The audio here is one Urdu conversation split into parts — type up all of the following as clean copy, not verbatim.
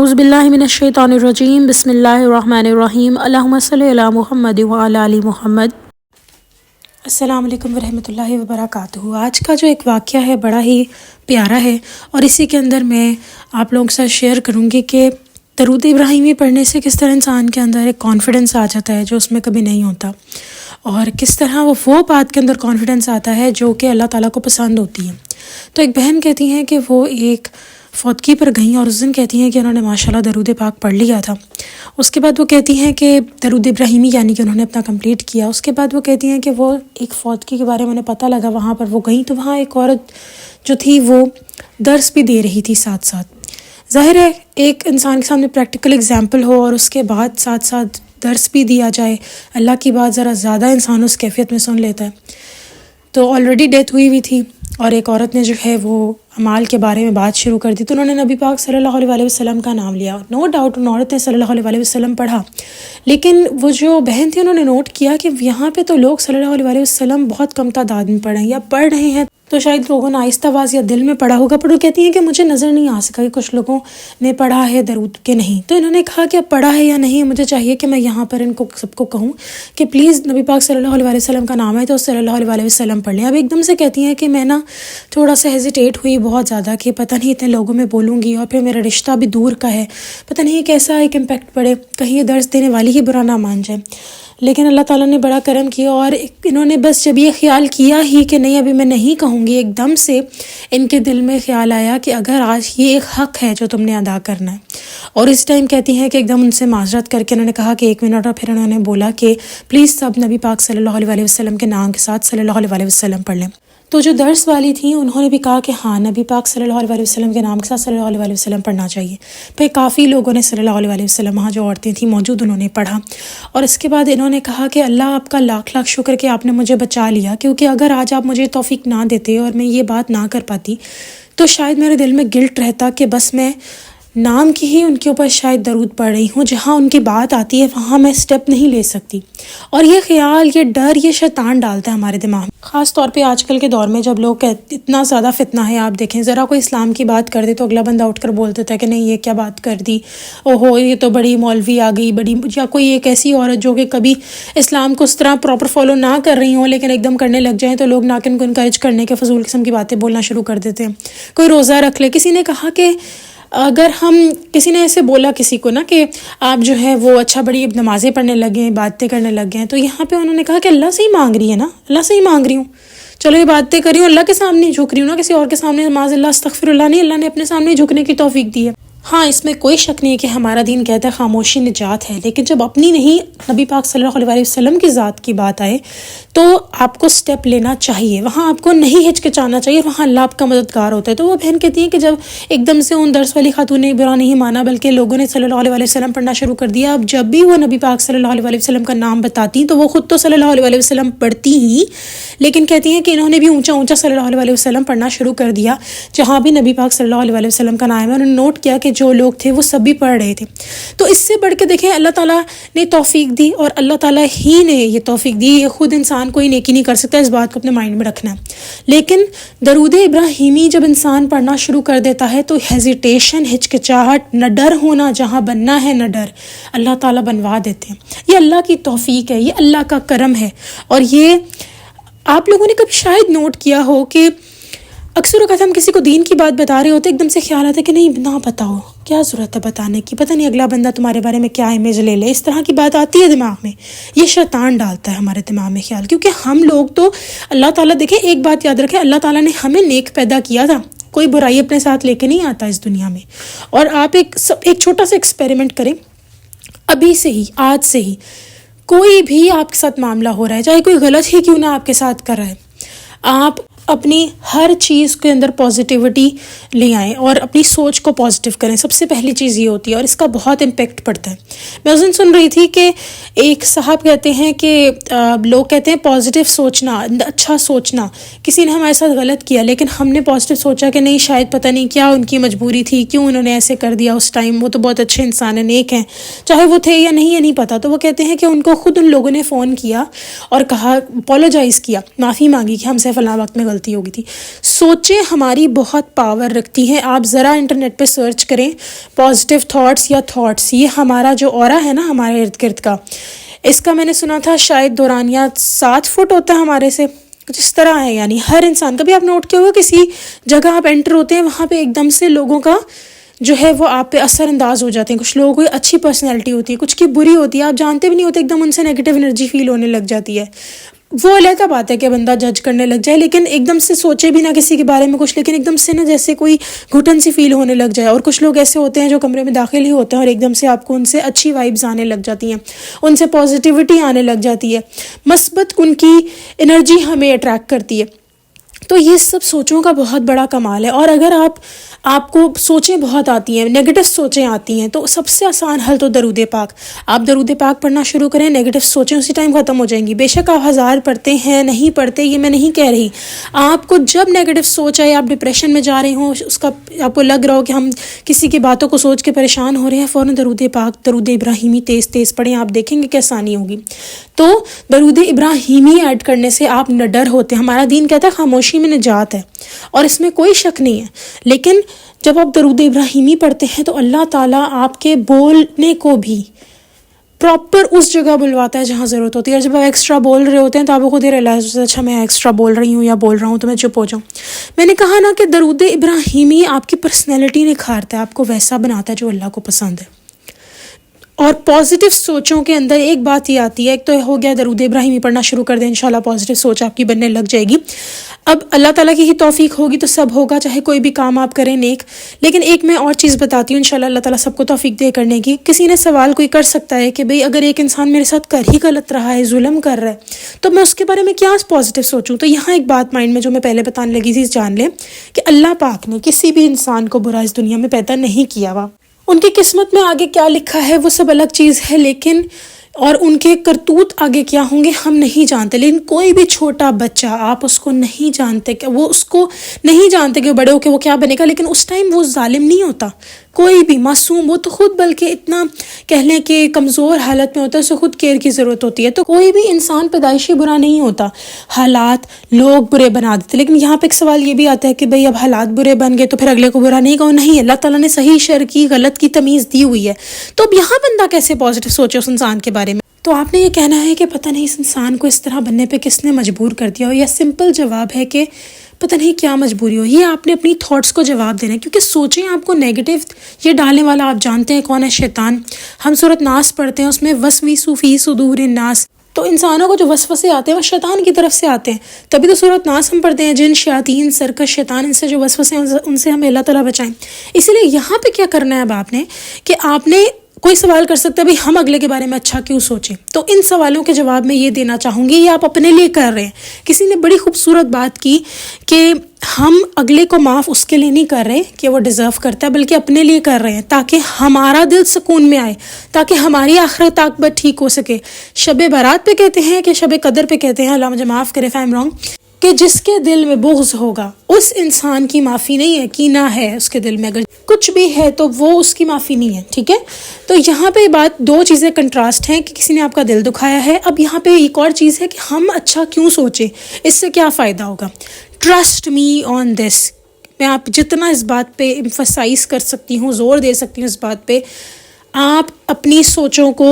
اعوذ باللہ من الشیطان الرجیم بسم اللہ الرحمن الرحیم اللہم صلی علی محمد وعلی آل محمد۔ السلام علیکم ورحمۃ اللہ وبرکاتہ۔ آج کا جو ایک واقعہ ہے بڑا ہی پیارا ہے اور اسی کے اندر میں آپ لوگوں کے ساتھ شیئر کروں گی کہ درود ابراہیمی پڑھنے سے کس طرح انسان کے اندر ایک کانفیڈنس آ جاتا ہے جو اس میں کبھی نہیں ہوتا، اور کس طرح وہ بات کے اندر کانفیڈنس آتا ہے جو کہ اللہ تعالیٰ کو پسند ہوتی ہے۔ تو ایک بہن کہتی ہیں کہ وہ ایک فوتگی پر گئیں اور اس دن کہتی ہیں کہ انہوں نے ماشاءاللہ درود پاک پڑھ لیا تھا۔ اس کے بعد وہ کہتی ہیں کہ درود ابراہیمی یعنی کہ انہوں نے اپنا کمپلیٹ کیا۔ اس کے بعد وہ کہتی ہیں کہ وہ ایک فوتگی کے بارے میں انہیں پتہ لگا، وہاں پر وہ گئیں تو وہاں ایک عورت جو تھی وہ درس بھی دے رہی تھی ساتھ ساتھ۔ ظاہر ہے ایک انسان کے سامنے پریکٹیکل اگزامپل ہو اور اس کے بعد ساتھ ساتھ درس بھی دیا جائے، اللہ کی بات ذرا زیادہ انسان اس کیفیت میں سن لیتا ہے۔ تو آلریڈی ڈیتھ ہوئی ہوئی تھی اور ایک عورت نے جو ہے وہ اعمال کے بارے میں بات شروع کر دی، تو انہوں نے نبی پاک صلی اللہ علیہ وسلم کا نام لیا۔ نو ڈاؤٹ ان عورت نے صلی اللہ علیہ وسلم پڑھا، لیکن وہ جو بہن تھی انہوں نے نوٹ کیا کہ یہاں پہ تو لوگ صلی اللہ علیہ وسلم بہت کم تعداد میں پڑھیں یا پڑھ رہے ہیں، تو شاید لوگوں نے آہستہ آواز یا دل میں پڑھا ہوگا، پر وہ کہتی ہیں کہ مجھے نظر نہیں آ سکا کہ کچھ لوگوں نے پڑھا ہے درود کے نہیں۔ تو انہوں نے کہا کہ اب پڑھا ہے یا نہیں، مجھے چاہیے کہ میں یہاں پر ان کو سب کو کہوں کہ پلیز نبی پاک صلی اللہ علیہ وسلم کا نام ہے تو صلی اللہ علیہ وسلم پڑھ لیں۔ اب ایک دم سے کہتی ہیں کہ میں تھوڑا سا ہیزیٹیٹ ہوئی بہت زیادہ کہ پتہ نہیں اتنے لوگوں میں بولوں گی، اور پھر میرا رشتہ بھی دور کا ہے، پتہ نہیں کیسا ایک امپیکٹ پڑے، کہیں یہ درس دینے والی ہی برا نہ مان جائے۔ لیکن اللہ تعالیٰ نے بڑا کرم کیا اور انہوں نے بس جب یہ خیال کیا ہی کہ نہیں ابھی میں نہیں کہوں گی، ایک دم سے ان کے دل میں خیال آیا کہ اگر آج یہ ایک حق ہے جو تم نے ادا کرنا ہے، اور اس ٹائم کہتی ہیں کہ ایک دم ان سے معذرت کر کے انہوں نے کہا کہ 1 منٹ، اور پھر انہوں نے بولا کہ پلیز سب نبی پاک صلی اللہ علیہ وسلم کے نام کے ساتھ صلی اللہ علیہ وسلم پڑھ لیں۔ تو جو درس والی تھیں انہوں نے بھی کہا کہ ہاں نبی پاک صلی اللہ علیہ وسلم کے نام کے ساتھ صلی اللہ علیہ وسلم پڑھنا چاہیے۔ پھر کافی لوگوں نے صلی اللہ علیہ وسلم، وہاں جو عورتیں تھیں موجود، انہوں نے پڑھا، اور اس کے بعد انہوں نے کہا کہ اللہ آپ کا لاکھ لاکھ شکر کہ آپ نے مجھے بچا لیا، کیونکہ اگر آج آپ مجھے توفیق نہ دیتے اور میں یہ بات نہ کر پاتی تو شاید میرے دل میں گلٹ رہتا کہ بس میں نام کی ہی ان کے اوپر شاید درود پڑھ رہی ہوں، جہاں ان کی بات آتی ہے وہاں میں سٹیپ نہیں لے سکتی۔ اور یہ خیال، یہ ڈر، یہ شیطان ڈالتا ہے ہمارے دماغ میں، خاص طور پہ آج کل کے دور میں جب لوگ اتنا زیادہ فتنہ ہے۔ آپ دیکھیں ذرا کوئی اسلام کی بات کر دے تو اگلا بندہ اٹھ کر بول دیتا ہے کہ نہیں یہ کیا بات کر دی، اوہو یہ تو بڑی مولوی آ گئی، بڑی، یا کوئی ایک ایسی عورت جو کہ کبھی اسلام کو اس طرح پراپر فالو نہ کر رہی ہوں لیکن ایک دم کرنے لگ جائیں تو لوگ ناکن کو انکریج کرنے کے فضول قسم کی باتیں بولنا شروع کر دیتے ہیں۔ کوئی روزہ رکھ لے، کسی نے کہا کہ اگر کسی نے ایسے بولا کسی کو نا کہ آپ جو ہے وہ اچھا بڑی نمازیں پڑھنے لگے، باتیں کرنے لگ گئے ہیں، تو یہاں پہ انہوں نے کہا کہ اللہ سے ہی مانگ رہی ہے نا، اللہ سے ہی مانگ رہی ہوں، چلو یہ باتیں کر رہی ہوں اللہ کے سامنے جھک رہی ہوں نا، کسی اور کے سامنے معاذ اللہ استغفر اللہ نہیں، اللہ نے اپنے سامنے جھکنے کی توفیق دی ہے۔ ہاں اس میں کوئی شک نہیں ہے کہ ہمارا دین کہتا ہے خاموشی نجات ہے، لیکن جب اپنی نہیں نبی پاک صلی اللہ علیہ وسلم کی ذات کی بات آئے تو آپ کو سٹیپ لینا چاہیے، وہاں آپ کو نہیں ہچکچانا چاہیے، وہاں اللہ آپ کا مددگار ہوتا ہے۔ تو وہ بہن کہتی ہیں کہ جب ایک دم سے ان درس والی خاتون نے برا نہیں مانا بلکہ لوگوں نے صلی اللہ علیہ وسلم پڑھنا شروع کر دیا، اب جب بھی وہ نبی پاک صلی اللہ علیہ وسلم کا نام بتاتی تو وہ خود تو صلی اللہ علیہ وسلم پڑھتی ہی، لیکن کہتی ہیں کہ انہوں نے بھی اونچا اونچا صلی اللہ علیہ وسلم پڑھنا شروع کر دیا، جہاں بھی نبی پاک صلی اللہ علیہ وسلم کا نام ہے انہوں نے نوٹ کیا کہ جو لوگ تھے وہ سب بھی پڑھ رہے تھے۔ تو اس سے بڑھ کے دیکھیں اللہ تعالیٰ نے توفیق دی، اور اللہ تعالیٰ ہی نے یہ توفیق دی، یہ خود انسان کوئی نیکی نہیں کر سکتا، اس بات کو اپنے مائنڈ میں رکھنا ہے۔ لیکن درود ابراہیمی جب انسان پڑھنا شروع کر دیتا ہے تو ہیزیٹیشن، ہچکچاہٹ، نہ ڈر ہونا، جہاں بننا ہے نہ ڈر، اللہ تعالیٰ بنوا دیتے ہیں۔ یہ اللہ کی توفیق ہے، یہ اللہ کا کرم ہے۔ اور یہ آپ لوگوں نے کبھی شاید نوٹ کیا ہو کہ اکثر اوقات ہم کسی کو دین کی بات بتا رہے ہوتے ایک دم سے خیال آتا ہے کہ نہیں نہ بتاؤ، کیا ضرورت ہے بتانے کی، پتہ نہیں اگلا بندہ تمہارے بارے میں کیا امیج لے لے، اس طرح کی بات آتی ہے دماغ میں۔ یہ شیطان ڈالتا ہے ہمارے دماغ میں خیال، کیونکہ ہم لوگ تو اللہ تعالیٰ، دیکھیں ایک بات یاد رکھیں، اللہ تعالیٰ نے ہمیں نیک پیدا کیا تھا، کوئی برائی اپنے ساتھ لے کے نہیں آتا اس دنیا میں۔ اور آپ ایک چھوٹا سا ایکسپیریمنٹ کریں، ابھی سے ہی، آج سے ہی، کوئی بھی آپ کے ساتھ معاملہ ہو رہا ہے، چاہے کوئی غلط ہی کیوں نہ آپ کے ساتھ کر رہا ہے، آپ اپنی ہر چیز کے اندر پازیٹیوٹی لے آئیں اور اپنی سوچ کو پازیٹیو کریں۔ سب سے پہلی چیز یہ ہوتی ہے اور اس کا بہت امپیکٹ پڑتا ہے۔ میں اس دن سن رہی تھی کہ ایک صاحب کہتے ہیں کہ لوگ کہتے ہیں پازیٹیو سوچنا، اچھا سوچنا، کسی نے ہمارے ساتھ غلط کیا لیکن ہم نے پازیٹیو سوچا کہ نہیں شاید پتہ نہیں کیا ان کی مجبوری تھی، کیوں انہوں نے ایسے کر دیا اس ٹائم، وہ تو بہت اچھے انسان ہیں، نیک ہیں، چاہے وہ تھے یا نہیں یہ نہیں پتہ۔ تو وہ کہتے ہیں کہ ان کو خود ان لوگوں نے فون کیا اور کہا، اپولوجائز کیا، معافی مانگی کہ ہم سے فلاں وقت میں غلطی غلطی ہو گئی تھی. سوچیں ہماری بہت پاور رکھتی ہیں. آپ ذرا انٹرنیٹ پہ سرچ کریں پازیٹیو تھاٹس یا تھاٹس. یہ ہمارا جو اورا ہے نا ہمارے ارد گرد کا، اس کا میں نے سنا تھا شاید دورانیہ 7 فٹ ہوتا ہے ہمارے سے، کچھ اس طرح ہے. یعنی ہر انسان کا بھی آپ نوٹ کیا ہوگا، کسی جگہ آپ انٹر ہوتے ہیں وہاں پہ ایک دم سے لوگوں کا جو ہے وہ آپ پہ اثر انداز ہو جاتے ہیں. کچھ لوگوں کی اچھی پرسنالٹی ہوتی ہے، کچھ کی بری ہوتی ہے، آپ جانتے بھی نہیں ہوتے، ایک دم ان سے نیگیٹو انرجی فیل ہونے لگ جاتی ہے. وہ علیحدہ بات ہے کہ بندہ جج کرنے لگ جائے، لیکن ایک دم سے سوچے بھی نہ کسی کے بارے میں کچھ، لیکن ایک دم سے نا جیسے کوئی گھٹن سی فیل ہونے لگ جائے. اور کچھ لوگ ایسے ہوتے ہیں جو کمرے میں داخل ہی ہوتے ہیں اور ایک دم سے آپ کو ان سے اچھی وائبز آنے لگ جاتی ہیں، ان سے پازیٹیوٹی آنے لگ جاتی ہے، مثبت ان کی انرجی ہمیں اٹریکٹ کرتی ہے. تو یہ سب سوچوں کا بہت بڑا کمال ہے. اور اگر آپ کو سوچیں بہت آتی ہیں، نیگیٹو سوچیں آتی ہیں، تو سب سے آسان حل تو درود پاک. آپ درود پاک پڑھنا شروع کریں، نیگیٹو سوچیں اسی ٹائم ختم ہو جائیں گی. بے شک آپ 1000 پڑھتے ہیں نہیں پڑھتے یہ میں نہیں کہہ رہی. آپ کو جب نیگیٹو سوچ آئے، آپ ڈپریشن میں جا رہے ہوں، اس کا آپ کو لگ رہا ہو کہ ہم کسی کی باتوں کو سوچ کے پریشان ہو رہے ہیں، فوراً درود پاک، درود ابراہیمی تیز تیز پڑھیں. آپ دیکھیں گے کہ آسانی ہوگی. تو درود ابراہیمی ایڈ کرنے سے آپ نہ ڈر ہوتے. ہمارا دین کہتا ہے خاموشی میں نجات ہے، اور اس میں کوئی شک نہیں ہے. لیکن جب آپ درود ابراہیمی پڑھتے ہیں تو اللہ تعالیٰ آپ کے بولنے کو بھی پراپر اس جگہ بلواتا ہے جہاں ضرورت ہوتی ہے. اور جب آپ ایکسٹرا بول رہے ہوتے ہیں تو آپ کو خود ہی ریئلائز ہوتا ہے اچھا میں ایکسٹرا بول رہی ہوں یا بول رہا ہوں، تو میں چپ ہو جاؤں. میں نے کہا نا کہ درود ابراہیمی آپ کی پرسنالٹی نکھارتا ہے، آپ کو ویسا بناتا ہے جو اللہ کو پسند ہے. اور پازیٹیو سوچوں کے اندر ایک بات یہ آتی ہے، ایک تو ہو گیا درود ابراہیمی پڑھنا شروع کر دیں، انشاءاللہ پازیٹیو سوچ آپ کی بننے لگ جائے گی. اب اللہ تعالیٰ کی ہی توفیق ہوگی تو سب ہوگا، چاہے کوئی بھی کام آپ کریں نیک. لیکن ایک میں اور چیز بتاتی ہوں، انشاءاللہ اللہ تعالیٰ سب کو توفیق دے کرنے کی. کسی نے سوال کوئی کر سکتا ہے کہ بھئی اگر ایک انسان میرے ساتھ کر ہی غلط رہا ہے، ظلم کر رہا ہے، تو میں اس کے بارے میں کیا پازیٹیو سوچوں. تو یہاں ایک بات مائنڈ میں جو میں پہلے بتانے لگی تھی جان لیں کہ اللہ پاک نے کسی بھی انسان کو برا اس دنیا میں پیدا نہیں کیا ہوا. ان کی قسمت میں آگے کیا لکھا ہے وہ سب الگ چیز ہے، لیکن اور ان کے کرتوت آگے کیا ہوں گے ہم نہیں جانتے. لیکن کوئی بھی چھوٹا بچہ آپ اس کو نہیں جانتے کہ وہ اس کو نہیں جانتے کہ بڑے ہو کے وہ کیا بنے گا، لیکن اس ٹائم وہ ظالم نہیں ہوتا. کوئی بھی معصوم، وہ تو خود بلکہ اتنا کہہ لیں کہ کمزور حالت میں ہوتا ہے، اسے خود کیئر کی ضرورت ہوتی ہے. تو کوئی بھی انسان پیدائشی برا نہیں ہوتا، حالات لوگ برے بنا دیتے. لیکن یہاں پہ ایک سوال یہ بھی آتا ہے کہ بھئی اب حالات برے بن گئے تو پھر اگلے کو برا نہیں کہو. نہیں، اللہ تعالیٰ نے صحیح شر کی غلط کی تمیز دی ہوئی ہے. تو اب یہاں بندہ کیسے پازیٹیو سوچے اس انسان کے بارے میں؟ تو آپ نے یہ کہنا ہے کہ پتہ نہیں اس انسان کو اس طرح بننے پہ کس نے مجبور کر دیا ہو، یا سمپل جواب ہے کہ پتہ نہیں کیا مجبوری ہو. یہ آپ نے اپنی تھاٹس کو جواب دینا ہے، کیونکہ سوچیں آپ کو نیگیٹو یہ ڈالنے والا آپ جانتے ہیں کون ہے، شیطان. ہم سورۃ ناس پڑھتے ہیں، اس میں وسوسوا فی صدور الناس. تو انسانوں کو جو وسوسے آتے ہیں وہ شیطان کی طرف سے آتے ہیں. تبھی تو سورۃ ناس ہم پڑھتے ہیں، جن شیاطین سرکش شیطان، ان سے جو وسوسے ہیں ان سے ہمیں اللہ تعالیٰ بچائیں. اسی لیے یہاں پہ کیا کرنا ہے اب آپ نے کہ آپ نے کوئی سوال کر سکتا ہے بھئی ہم اگلے کے بارے میں اچھا کیوں سوچیں. تو ان سوالوں کے جواب میں یہ دینا چاہوں گی، یہ آپ اپنے لیے کر رہے ہیں. کسی نے بڑی خوبصورت بات کی کہ ہم اگلے کو معاف اس کے لیے نہیں کر رہے کہ وہ ڈیزرو کرتا ہے، بلکہ اپنے لیے کر رہے ہیں تاکہ ہمارا دل سکون میں آئے، تاکہ ہماری آخرت عاقبت ٹھیک ہو سکے. شب برات پہ کہتے ہیں کہ شب قدر پہ کہتے ہیں، اللہ مجھے معاف کرے فائم رانگ، کہ جس کے دل میں بغض ہوگا اس انسان کی معافی نہیں ہے. کینہ ہے اس کے دل میں، اگر کچھ بھی ہے تو وہ اس کی معافی نہیں ہے. ٹھیک ہے، تو یہاں پہ بات دو چیزیں کنٹراسٹ ہیں کہ کسی نے آپ کا دل دکھایا ہے. اب یہاں پہ ایک اور چیز ہے کہ ہم اچھا کیوں سوچیں، اس سے کیا فائدہ ہوگا. ٹرسٹ می آن دس. میں آپ جتنا اس بات پہ ایمفسائز کر سکتی ہوں، زور دے سکتی ہوں اس بات پہ، آپ اپنی سوچوں کو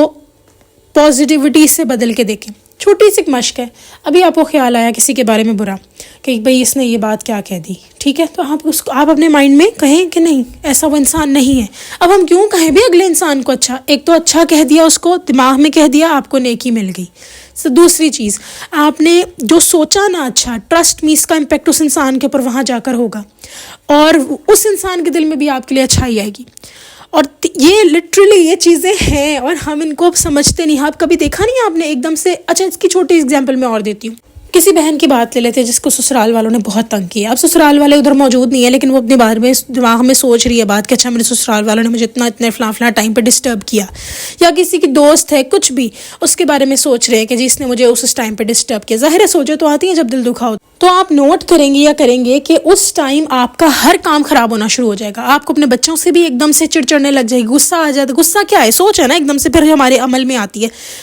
پازیٹیوٹی سے بدل کے دیکھیں. چھوٹی سی مشق ہے. ابھی آپ کو خیال آیا کسی کے بارے میں برا کہ بھئی اس نے یہ بات کیا کہہ دی، ٹھیک ہے، تو آپ اپنے مائنڈ میں کہیں کہ نہیں ایسا وہ انسان نہیں ہے. اب ہم کیوں کہیں بھی اگلے انسان کو اچھا، ایک تو اچھا کہہ دیا، اس کو دماغ میں کہہ دیا، آپ کو نیکی مل گئی. دوسری چیز، آپ نے جو سوچا نا اچھا، ٹرسٹ می، اس کا امپیکٹ اس انسان کے اوپر وہاں جا کر ہوگا، اور اس انسان کے دل میں بھی آپ کے لیے اچھائی آئے گی. اور یہ لٹرلی یہ چیزیں ہیں اور ہم ان کو سمجھتے نہیں. آپ کبھی دیکھا نہیں آپ نے ایک دم سے، اچھا اس کی چھوٹی ایگزامپل میں اور دیتی ہوں. کسی بہن کی بات لے لیتے ہیں جس کو سسرال والوں نے بہت تنگ کیا. اب سسرال والے ادھر موجود نہیں ہے، لیکن وہ اپنے بارے میں دماغ میں سوچ رہی ہے بات کہ اچھا میرے سسرال والوں نے مجھے اتنے فلاں ٹائم پہ ڈسٹرب کیا. یا کسی کی دوست ہے، کچھ بھی اس کے بارے میں سوچ رہے ہیں کہ جی اس نے مجھے اس ٹائم پہ ڈسٹرب کیا. ظاہر ہے سوچے تو آتی ہیں جب دل دکھا ہو. تو آپ نوٹ کریں گے یا کریں گے کہ اس ٹائم آپ کا ہر کام خراب ہونا شروع ہو جائے گا. آپ کو اپنے بچوں سے بھی ایک دم سے چڑچڑنے لگ جائے گی، غصہ آ جاتا ہے. غصہ کیا ہے؟ سوچ ہے نا ایک دم سے پھر ہمارے عمل میں آتی ہے.